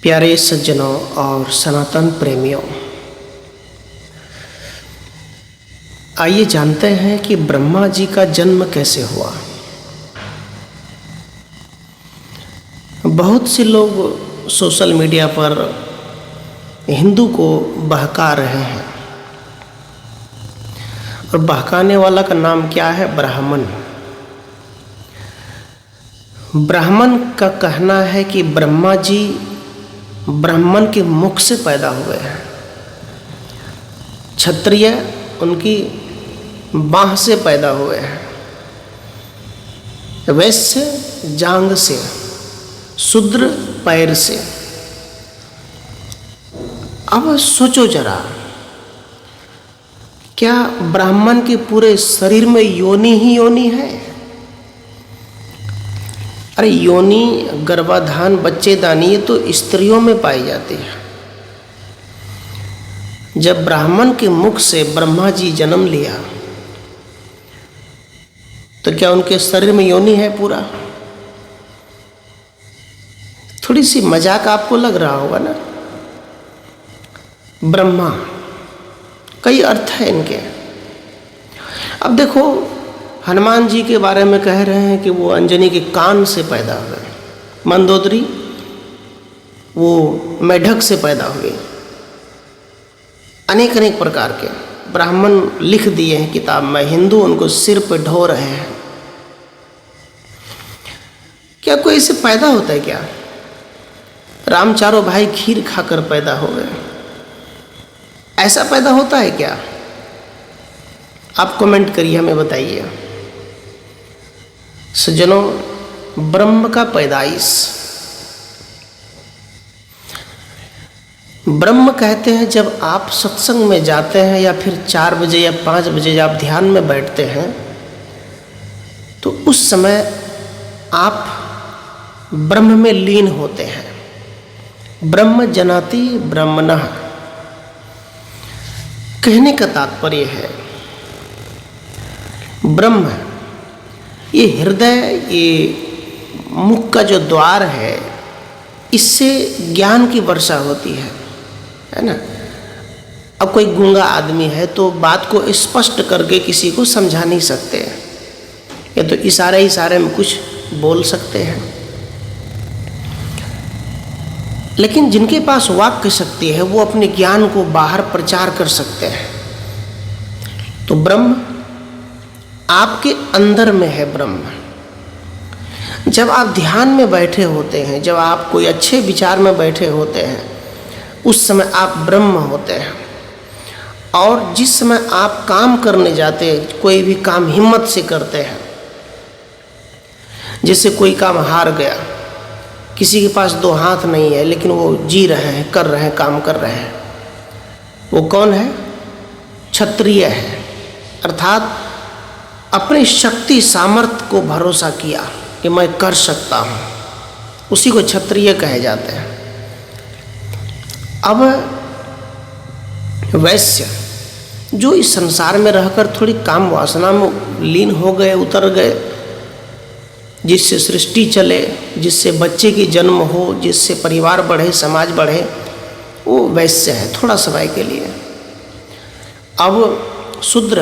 प्यारे सज्जनों और सनातन प्रेमियों, आइए जानते हैं कि ब्रह्मा जी का जन्म कैसे हुआ। बहुत से लोग सोशल मीडिया पर हिंदू को बहका रहे हैं और बहकाने वाला का नाम क्या है? ब्राह्मण। ब्राह्मण का कहना है कि ब्रह्मा जी ब्राह्मण के मुख से पैदा हुए हैं, क्षत्रिय उनकी बाह से पैदा हुए हैं, वैश्य जांग से, शूद्र पैर से। अब सोचो जरा, क्या ब्राह्मण के पूरे शरीर में योनि ही योनि है? अरे योनि, गर्भाधान, बच्चेदानी ये तो स्त्रियों में पाई जाती है। जब ब्राह्मण के मुख से ब्रह्मा जी जन्म लिया तो क्या उनके शरीर में योनि है पूरा? थोड़ी सी मजाक आपको लग रहा होगा ना। ब्रह्मा, कई अर्थ है इनके। अब देखो, हनुमान जी के बारे में कह रहे हैं कि वो अंजनी के कान से पैदा हुए, मंदोदरी वो मेढक से पैदा हुए। अनेक अनेक प्रकार के ब्राह्मण लिख दिए हैं किताब में, हिंदू उनको सिर पे ढो रहे हैं। क्या कोई इससे पैदा होता है क्या? राम चारों भाई खीर खाकर पैदा हो गए, ऐसा पैदा होता है क्या? आप कमेंट करिए, हमें बताइए। सज्जनों, ब्रह्म का पैदाइश, ब्रह्म कहते हैं जब आप सत्संग में जाते हैं या फिर 4 बजे या 5 बजे जब आप ध्यान में बैठते हैं तो उस समय आप ब्रह्म में लीन होते हैं। ब्रह्म जनाति ब्रह्मणः, कहने का तात्पर्य है ब्रह्म, ये हृदय, ये मुख का जो द्वार है, इससे ज्ञान की वर्षा होती है ना। अब कोई गूंगा आदमी है तो बात को स्पष्ट करके किसी को समझा नहीं सकते, ये तो इशारे में कुछ बोल सकते हैं। लेकिन जिनके पास वाक्य शक्ति है वो अपने ज्ञान को बाहर प्रचार कर सकते हैं। तो ब्रह्म आपके अंदर में है। ब्रह्म जब आप ध्यान में बैठे होते हैं, जब आप कोई अच्छे विचार में बैठे होते हैं, उस समय आप ब्रह्म होते हैं। और जिस समय आप काम करने जाते हैं, कोई भी काम हिम्मत से करते हैं, जैसे कोई काम हार गया, किसी के पास 2 हाथ नहीं है लेकिन वो जी रहे हैं, कर रहे हैं, काम कर रहे हैं, वो कौन है? क्षत्रिय है। अर्थात अपनी शक्ति सामर्थ्य को भरोसा किया कि मैं कर सकता हूँ, उसी को क्षत्रिय कहे जाते हैं। अब वैश्य, जो इस संसार में रहकर थोड़ी काम वासना में लीन हो गए, उतर गए, जिससे सृष्टि चले, जिससे बच्चे की जन्म हो, जिससे परिवार बढ़े, समाज बढ़े, वो वैश्य है थोड़ा समय के लिए। अब शूद्र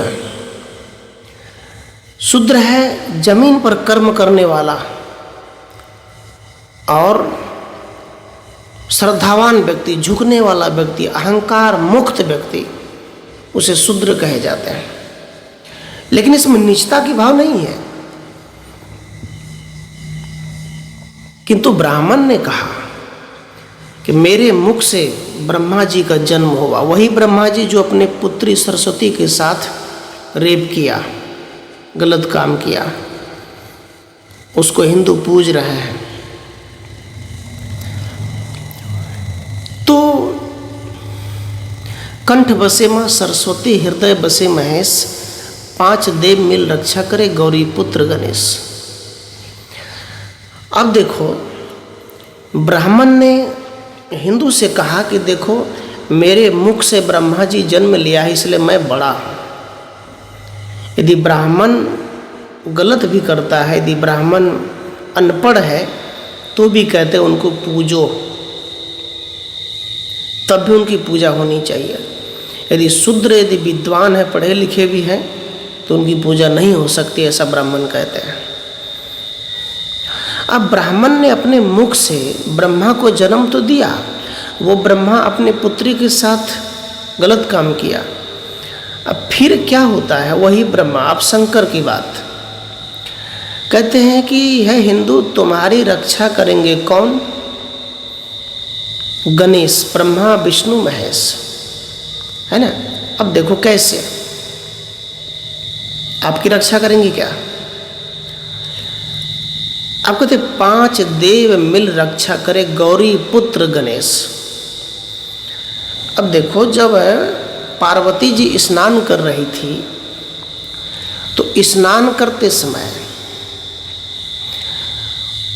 है जमीन पर कर्म करने वाला और श्रद्धावान व्यक्ति, झुकने वाला व्यक्ति, अहंकार मुक्त व्यक्ति, उसे शूद्र कहे जाते हैं। लेकिन इसमें नीचता की भाव नहीं है। किंतु ब्राह्मण ने कहा कि मेरे मुख से ब्रह्मा जी का जन्म हुआ। वही ब्रह्मा जी जो अपने पुत्री सरस्वती के साथ रेप किया, गलत काम किया, उसको हिंदू पूज रहे हैं। तो कंठ बसे मां सरस्वती, हृदय बसे महेश, 5 देव मिल रक्षा करे, गौरी पुत्र गणेश। अब देखो, ब्राह्मण ने हिंदू से कहा कि देखो, मेरे मुख से ब्रह्मा जी जन्म लिया है, इसलिए मैं बड़ा हूँ। यदि ब्राह्मण गलत भी करता है, यदि ब्राह्मण अनपढ़ है, तो भी कहते उनको पूजो, तब भी उनकी पूजा होनी चाहिए। यदि शूद्र, यदि विद्वान है, पढ़े लिखे भी हैं, तो उनकी पूजा नहीं हो सकती, ऐसा ब्राह्मण कहते हैं। अब ब्राह्मण ने अपने मुख से ब्रह्मा को जन्म तो दिया, वो ब्रह्मा अपने पुत्री के साथ गलत काम किया। अब फिर क्या होता है? वही ब्रह्मा, अब शंकर की बात कहते हैं कि है हिंदू, तुम्हारी रक्षा करेंगे कौन? गणेश, ब्रह्मा विष्णु महेश, है ना। अब देखो कैसे आपकी रक्षा करेंगे क्या? आप कहते 5 देव मिल रक्षा करे गौरी पुत्र गणेश। अब देखो, जब पार्वती जी स्नान कर रही थी तो स्नान करते समय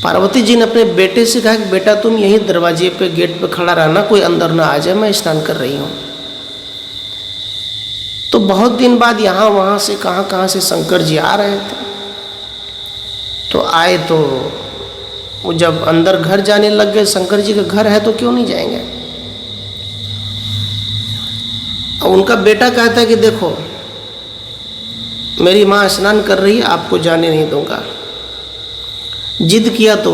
पार्वती जी ने अपने बेटे से कहा कि बेटा तुम यहीं दरवाजे पे, गेट पे खड़ा रहना, कोई अंदर ना आ जाए, मैं स्नान कर रही हूँ। तो बहुत दिन बाद यहाँ वहाँ से कहाँ से शंकर जी आ रहे थे। तो आए तो वो जब अंदर घर जाने लग गए, शंकर जी का घर है तो क्यों नहीं जाएंगे। और उनका बेटा कहता है कि देखो मेरी माँ स्नान कर रही है, आपको जाने नहीं दूंगा। जिद किया तो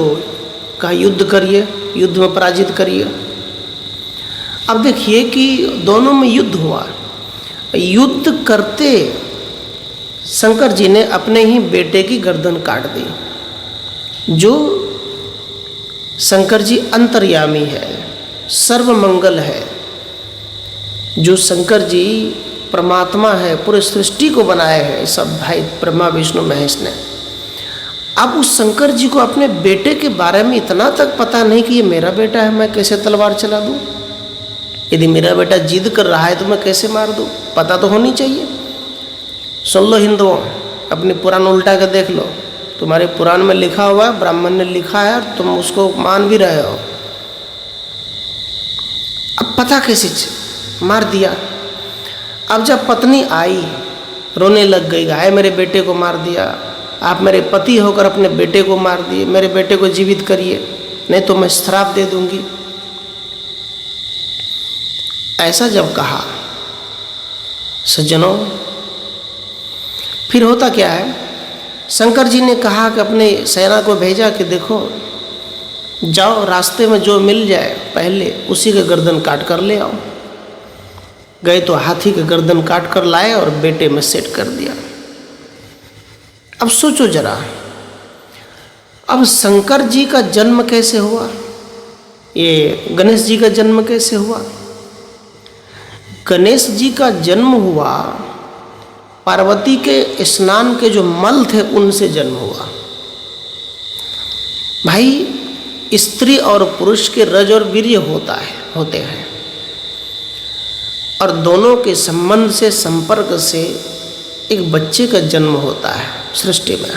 कहा युद्ध करिए, युद्ध में पराजित करिए। अब देखिए कि दोनों में युद्ध हुआ। युद्ध करते शंकर जी ने अपने ही बेटे की गर्दन काट दी। जो शंकर जी अंतर्यामी है, सर्वमंगल है, जो शंकर जी परमात्मा है, पूरे सृष्टि को बनाए हैं सब भाई ब्रह्मा विष्णु महेश ने। अब उस शंकर जी को अपने बेटे के बारे में इतना तक पता नहीं कि ये मेरा बेटा है, मैं कैसे तलवार चला दूँ? यदि मेरा बेटा जिद कर रहा है तो मैं कैसे मार दूँ? पता तो होनी चाहिए। सुन लो हिंदुओं, अपनी पुराण उल्टा कर देख लो। तुम्हारे पुराण में लिखा हुआ है, ब्राह्मण ने लिखा है, तुम उसको मान भी रहे हो। अब पता कैसे मार दिया। अब जब पत्नी आई, रोने लग गई, हाय मेरे बेटे को मार दिया, आप मेरे पति होकर अपने बेटे को मार दिए, मेरे बेटे को जीवित करिए, नहीं तो मैं श्राप दे दूंगी। ऐसा जब कहा सज्जनों, फिर होता क्या है? शंकर जी ने कहा कि अपने सेना को भेजा कि देखो जाओ, रास्ते में जो मिल जाए पहले उसी के गर्दन काट कर ले आओ। गए तो हाथी के गर्दन काट कर लाए और बेटे में सेट कर दिया। अब सोचो जरा, अब शंकर जी का जन्म कैसे हुआ? ये गणेश जी का जन्म कैसे हुआ? गणेश जी का जन्म हुआ पार्वती के स्नान के जो मल थे उनसे जन्म हुआ। भाई, स्त्री और पुरुष के रज और वीर्य होते हैं, और दोनों के संबंध से, संपर्क से एक बच्चे का जन्म होता है सृष्टि में।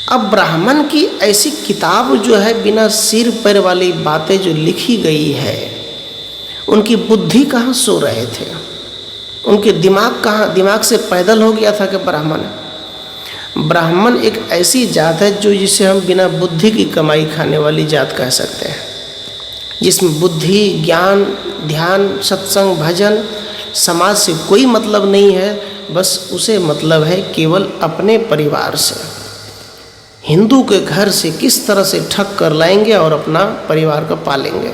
अब ब्राह्मण की ऐसी किताब जो है, बिना सिर पैर वाली बातें जो लिखी गई है, उनकी बुद्धि कहाँ सो रहे थे? उनके दिमाग से पैदल हो गया था कि ब्राह्मण एक ऐसी जात है जो जिसे हम बिना बुद्धि की कमाई खाने वाली जात कह सकते हैं, जिसमें बुद्धि, ज्ञान, ध्यान, सत्संग, भजन, समाज से कोई मतलब नहीं है। बस उसे मतलब है केवल अपने परिवार से, हिंदू के घर से किस तरह से ठग कर लाएंगे और अपना परिवार को पालेंगे।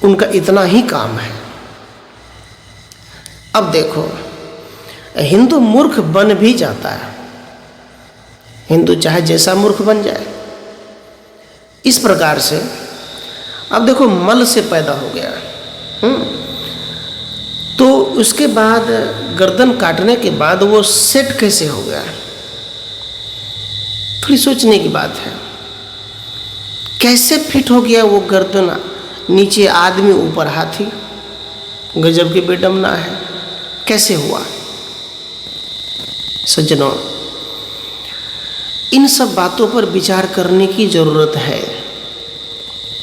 उनका इतना ही काम है। अब देखो, हिंदू मूर्ख बन भी जाता है, हिंदू चाहे जैसा मूर्ख बन जाए। इस प्रकार से अब देखो, मल से पैदा हो गया, तो उसके बाद गर्दन काटने के बाद वो सेट कैसे हो गया? थोड़ी सोचने की बात है। कैसे फिट हो गया वो गर्दन? नीचे आदमी, ऊपर हाथी, गजब की विडंबना है। कैसे हुआ? सज्जनों, इन सब बातों पर विचार करने की जरूरत है।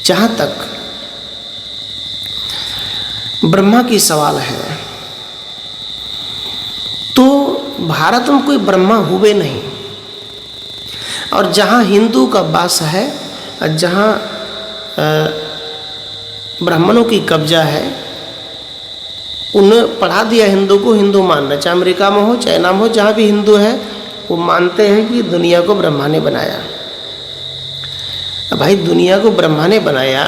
जहाँ तक ब्रह्मा की सवाल है, तो भारत में कोई ब्रह्मा हुए नहीं, और जहाँ हिंदू का वास है, जहाँ ब्राह्मणों की कब्जा है, उन्हें पढ़ा दिया हिंदू को हिंदू मानना, चाहे अमेरिका में हो चाइना में हो, जहाँ भी हिंदू है वो मानते हैं कि दुनिया को ब्रह्मा ने बनाया। अब भाई दुनिया को ब्रह्मा ने बनाया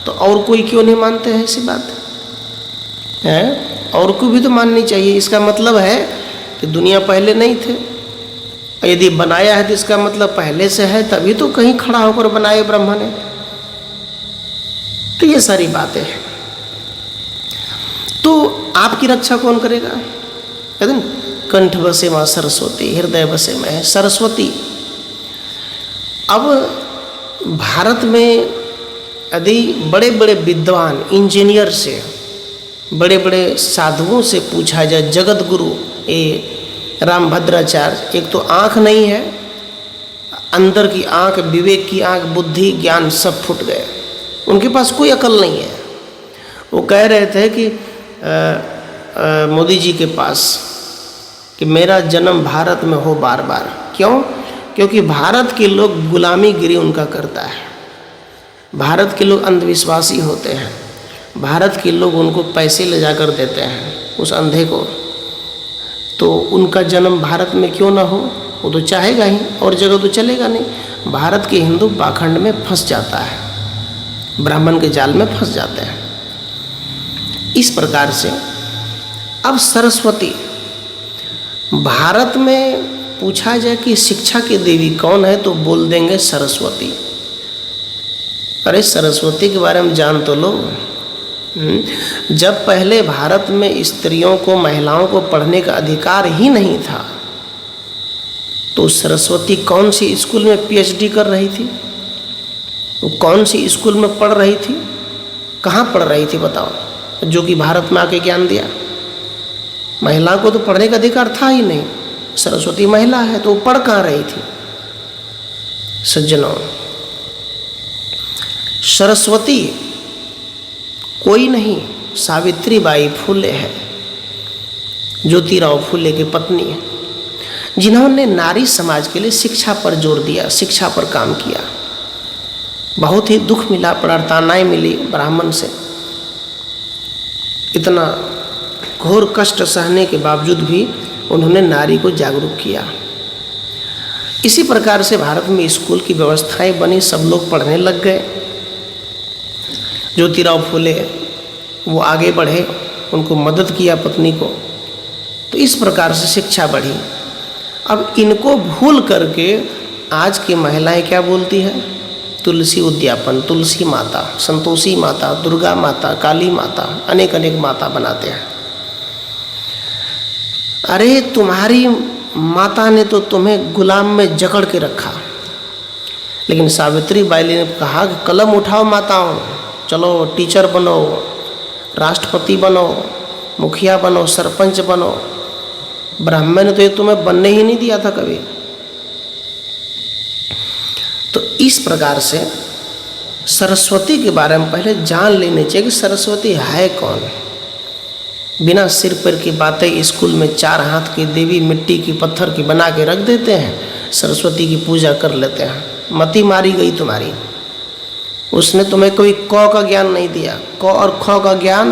तो और कोई क्यों नहीं मानते हैं? ऐसी बात है, और को भी तो माननी चाहिए। इसका मतलब है कि दुनिया पहले नहीं थे, और यदि बनाया है तो इसका मतलब पहले से है, तभी तो कहीं खड़ा होकर बनाए ब्रह्मा ने। तो ये सारी बातें हैं। तो आपकी रक्षा कौन करेगा? कहते ना, कंठ बसे माँ सरस्वती, हृदय बसे मैं सरस्वती। अब भारत में यदि बड़े बड़े विद्वान इंजीनियर से, बड़े बड़े साधुओं से पूछा जाए, जगत गुरु ये रामभद्राचार्य, एक तो आँख नहीं है, अंदर की आँख, विवेक की आँख, बुद्धि ज्ञान सब फूट गए, उनके पास कोई अकल नहीं है। वो कह रहे थे कि मोदी जी के पास कि मेरा जन्म भारत में हो बार बार। क्यों? क्योंकि भारत के लोग गुलामीगिरी उनका करता है, भारत के लोग अंधविश्वासी होते हैं, भारत के लोग उनको पैसे ले जाकर देते हैं उस अंधे को, तो उनका जन्म भारत में क्यों ना हो? वो तो चाहेगा ही, और जगह तो चलेगा नहीं। भारत के हिंदू पाखंड में फंस जाता है, ब्राह्मण के जाल में फंस जाते हैं। इस प्रकार से अब सरस्वती, भारत में पूछा जाए कि शिक्षा की देवी कौन है तो बोल देंगे सरस्वती। अरे सरस्वती के बारे में जान तो लो। जब पहले भारत में स्त्रियों को, महिलाओं को पढ़ने का अधिकार ही नहीं था, तो सरस्वती कौन सी स्कूल में पीएचडी कर रही थी? वो कौन सी स्कूल में पढ़ रही थी? कहाँ पढ़ रही थी बताओ, जो कि भारत में आके ज्ञान दिया? महिला को तो पढ़ने का अधिकार था ही नहीं। सरस्वती महिला है तो वो पढ़ कहाँ रही थी? सज्जनों, सरस्वती कोई नहीं, सावित्रीबाई फुले है, ज्योतिराव फुले की पत्नी है, जिन्होंने नारी समाज के लिए शिक्षा पर जोर दिया, शिक्षा पर काम किया। बहुत ही दुख मिला, प्रार्थनाएं मिली ब्राह्मण से, इतना घोर कष्ट सहने के बावजूद भी उन्होंने नारी को जागरूक किया। इसी प्रकार से भारत में स्कूल की व्यवस्थाएं बनी, सब लोग पढ़ने लग गए। ज्योतिराव फुले वो आगे बढ़े, उनको मदद किया पत्नी को, तो इस प्रकार से शिक्षा बढ़ी। अब इनको भूल करके आज की महिलाएं क्या बोलती है? तुलसी उद्यापन, तुलसी माता, संतोषी माता, दुर्गा माता, काली माता, अनेक अनेक माता बनाते हैं। अरे तुम्हारी माता ने तो तुम्हें गुलाम में जकड़ के रखा, लेकिन सावित्रीबाई ने कहा कि कलम उठाओ माताओं, चलो टीचर बनो, राष्ट्रपति बनो, मुखिया बनो, सरपंच बनो। ब्राह्मण ने तो ये तुम्हें बनने ही नहीं दिया था कभी। तो इस प्रकार से सरस्वती के बारे में पहले जान लेनी चाहिए कि सरस्वती है कौन। बिना सिर पर की बातें स्कूल में 4 हाथ की देवी मिट्टी की पत्थर की बना के रख देते हैं, सरस्वती की पूजा कर लेते हैं। मती मारी गई तुम्हारी। उसने तुम्हें कोई क का ज्ञान नहीं दिया, क और ख का ज्ञान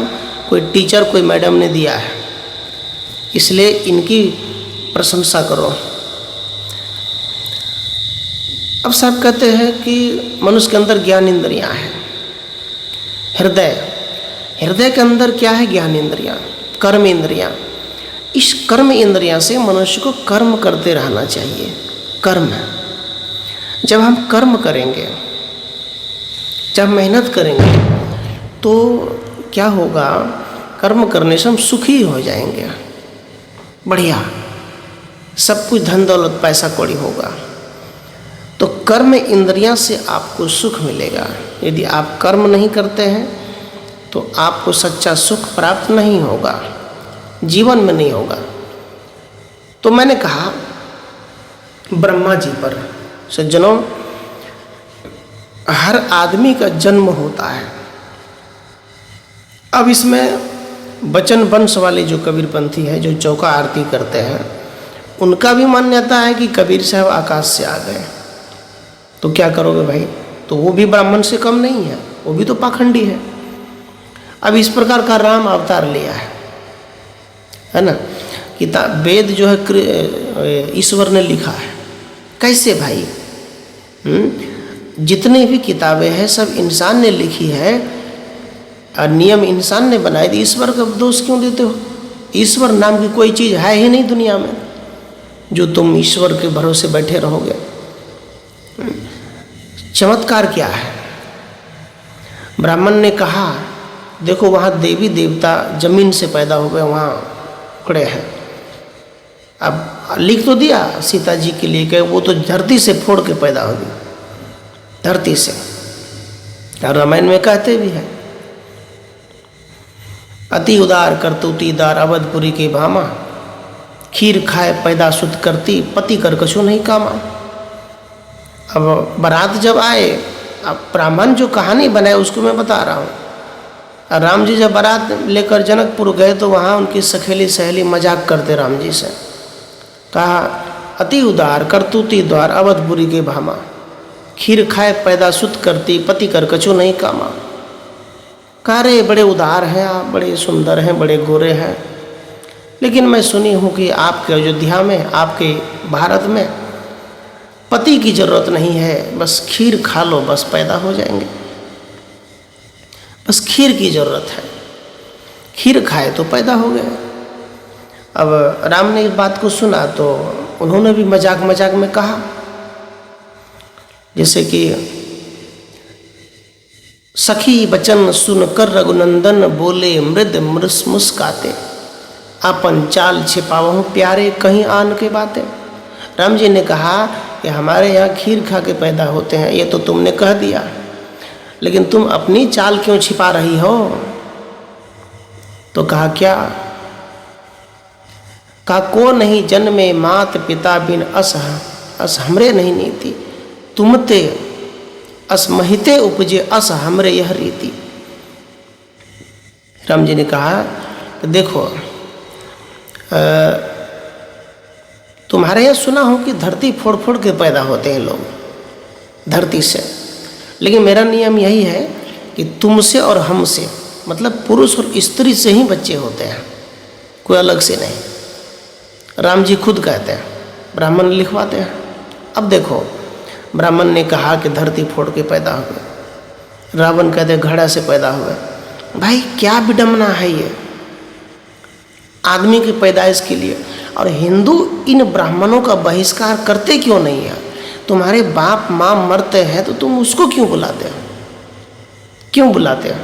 कोई टीचर, कोई मैडम ने दिया है, इसलिए इनकी प्रशंसा करो। अब सब कहते हैं कि मनुष्य के अंदर ज्ञान इंद्रियां हैं। हृदय के अंदर क्या है? ज्ञान इंद्रियां, कर्म इंद्रियां। इस कर्म इंद्रियां से मनुष्य को कर्म करते रहना चाहिए। कर्म, जब हम कर्म करेंगे, जब मेहनत करेंगे, तो क्या होगा? कर्म करने से हम सुखी हो जाएंगे, बढ़िया, सब कुछ धन दौलत पैसा कौड़ी होगा। तो कर्म इंद्रियां से आपको सुख मिलेगा। यदि आप कर्म नहीं करते हैं तो आपको सच्चा सुख प्राप्त नहीं होगा, जीवन में नहीं होगा। तो मैंने कहा ब्रह्मा जी पर, सज्जनों, हर आदमी का जन्म होता है। अब इसमें बचन वंश वाले जो कबीरपंथी है, जो चौका आरती करते हैं, उनका भी मान्यता है कि कबीर साहब आकाश से आ गए। तो क्या करोगे भाई? तो वो भी ब्राह्मण से कम नहीं है, वो भी तो पाखंडी है। अब इस प्रकार का राम अवतार लिया है ना। किताब वेद जो है ईश्वर ने लिखा है। कैसे भाई? जितने भी किताबें हैं सब इंसान ने लिखी है और नियम इंसान ने बनाए। ईश्वर का दोष क्यों देते हो? ईश्वर नाम की कोई चीज़ है ही नहीं दुनिया में जो तुम ईश्वर के भरोसे बैठे रहोगे। चमत्कार क्या है? ब्राह्मण ने कहा देखो वहाँ देवी देवता जमीन से पैदा हो गए, वहाँ खड़े हैं। अब लिख तो दिया सीता जी के लिए कि वो तो धरती से फोड़ के पैदा होगी, धरती से। और रामायण में कहते भी हैं अति उदार करतुतीदार अवधपुरी के भामा, खीर खाए पैदा शुद्ध करती पति कर कछु नहीं कामा। अब बारात जब आए, अब ब्राह्मण जो कहानी बनाए उसको मैं बता रहा हूँ। राम जी जब बारात लेकर जनकपुर गए तो वहाँ उनकी सखेली सहेली मजाक करते राम जी से, कहा अति उदार करतूती द्वार अवधपुरी के भामा, खीर खाए पैदा शुद्ध करती पति कर कछु नहीं कामा। कह रहे बड़े उदार हैं आप, बड़े सुंदर हैं, बड़े गोरे हैं, लेकिन मैं सुनी हूँ कि आपके अयोध्या में, आपके भारत में पति की जरूरत नहीं है, बस खीर खा लो बस पैदा हो जाएंगे। बस खीर की जरूरत है, खीर खाए तो पैदा हो गए। अब राम ने इस बात को सुना तो उन्होंने भी मजाक मजाक में कहा, जैसे कि सखी बचन सुनकर रघुनंदन बोले मृद मृस मुस्काते, अपन चाल छिपावहूँ प्यारे कहीं आन के बातें। राम जी ने कहा कि हमारे यहाँ खीर खा के पैदा होते हैं, ये तो तुमने कह दिया, लेकिन तुम अपनी चाल क्यों छिपा रही हो? तो कहा क्या? कहा को नहीं जन्मे मात पिता बिन अस हमरे नहीं नीति, तुमते असमहिते उपजे अस हमरे यह रीति। राम जी ने कहा तो देखो तुम्हारे यहाँ सुना हो कि धरती फोड़ फोड़ के पैदा होते हैं लोग, धरती से, लेकिन मेरा नियम यही है कि तुमसे और हमसे, मतलब पुरुष और स्त्री से ही बच्चे होते हैं, कोई अलग से नहीं। राम जी खुद कहते हैं, ब्राह्मण लिखवाते हैं। अब देखो ब्राह्मण ने कहा कि धरती फोड़ के पैदा हुए, रावण कहते घड़ा से पैदा हुए। भाई क्या विडम्बना है ये आदमी की पैदाइश के लिए। और हिंदू इन ब्राह्मणों का बहिष्कार करते क्यों नहीं है? तुम्हारे बाप माँ मरते हैं तो तुम उसको क्यों बुलाते हो? क्यों बुलाते हो?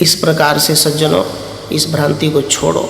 इस प्रकार से सज्जनों इस भ्रांति को छोड़ो।